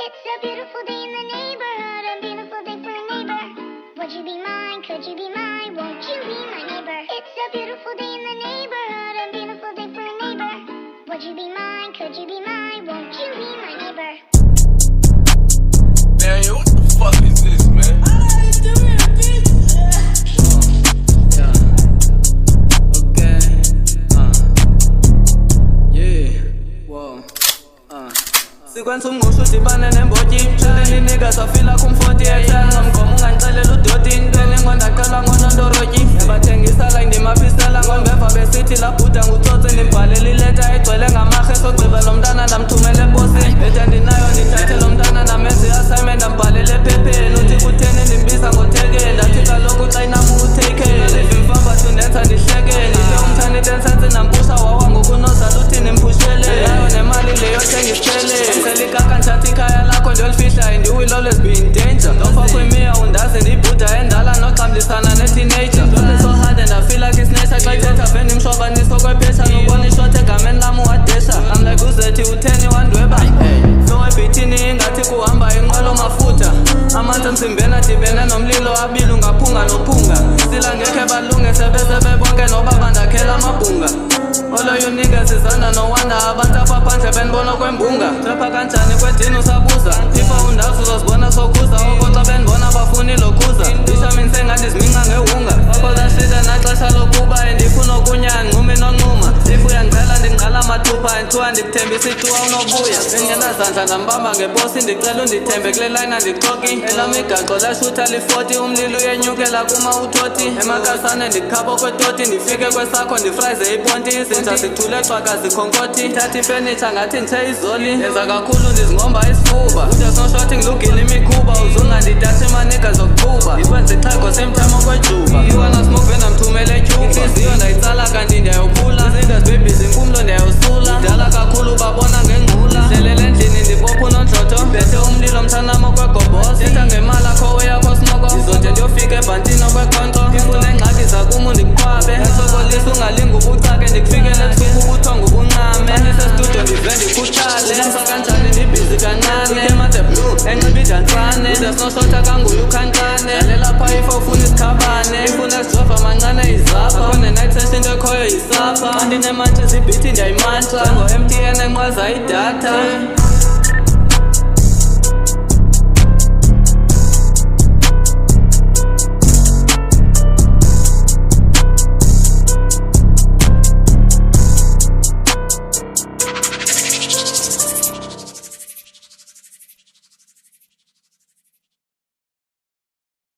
It's a beautiful day in the neighborhood, a beautiful day for a neighbor. Would you be mine? Could you be mine? Won't you be my neighbor? It's a beautiful day in the neighborhood, a beautiful day for a neighbor. Would you be mine? Could you be mine? Won't you be my neighbor? Man, yo, what the fuck is this, man? Sikwenza umngqusho udibane nembotyi Sheleni niggas afila kumfoti Ethenga mgomo ungangicelela udoti Inteni ngondaqala ngonondorotyi Yabathengisa like ndimaphisela Ngolmbeva besithi labhuda ngutsotsi Ndimbhalele ileta igcwele ngamahe Sogqiba lo mntana ndamthumele eposini Bethe ndinayo ndithathe lo mntana namenza i-assignment Ndambhalele ephepheni uthi kutheni ndimbiza ngothekeni Ndathi kaloku xa inam uthekeni Live imfamba tundenza ndihlekeni Ndithe umthani tensensi nampusha Wawa ngokunozala uthi nimphushele Yayo nemali leyo thenga isiphele Selikaka nchathi ikhaya lakho ndiyolifihla And you will always be in danger Don't fuck with me awundazi ndibhuda endala Noxamlisana ne-teenager Don't be so hard and I feel like it's nature Xa ithetha veni imshwabaniso kwephesha Nubona ishot egameni lam uwadesha I'm like uzethi utheni wandweba Flow ebhithini ingathi kuhamba inqwelo mafutha Amanzi emzimbeni adibene nomlilo abili ungaphunga nophunga Sila ngekhe balunge sebesebe bonke noba bandakhela amabhunga All of you niggas is under no wonder Abantu apha phandle benibona kwembunga Trapha kanjani kwedini usabuza Ifa undazi uzozibona sokhuza Okoxa benibona bafuni lokhuza Ishamini sengathi ziminca ngehunga Wakoza shida naxesha lokuba Ndifuna okunya nqumi nonquma If uyangicela ndingqala mathupha Nthiwa ndikuthembisa ituwa unobuya Bengenazandla ndambamba ngeposi Ndicela undithembe kule line andixoki Elam igaqo lashutha li-40 Umlilo uyenyukela kuma uthoti Emakasane ndikhapho kwetoti Ndifike kwesakho ndifrize iponti Izinja zithule xwaka zikhonkoti Thatha ifenitsha ngathi ndithe izoli Yenza kakhulu ndizingomba isifuba Ude snoshoti ngilugile imikhuba Uzungandidathi manika zokuqhuba Ikwenza ixhego semthamo kwejuba Iwana smoke ndamthumele etyuba Inhliziyo ndayitsala kanti ndiyayophula Izinto zibebhizi impumlo ndiyayosula Ndala kakhulu babona ngengqula Hlelele endlini ndibopha unondlotho Bethe umlilo mthanamo kwegobhoso Thetha ngemali akho weyakho snoko Ndizode ndiyofika ebhantini okwekhonto Ifune ngxaki zakumu ndikuqhwabe Ensokolisa ungalinga ubucake Ndikufikele ebusuku ubuthongo ubuncame Ndisestudio ndive ndikhuthale Ulamsa kanjani ndibhizi kancane Ukemathe blue enxiba idantsane Ndesnoshotha kanguye ukhankane Lalela pha ifa ufuna isikhabane Ifuna esijova mancane izapha Khone night session into ekhoyo yisapha Andinemantshi zibhithi ndiyayimantla Ngo-MTN enqwaza idatha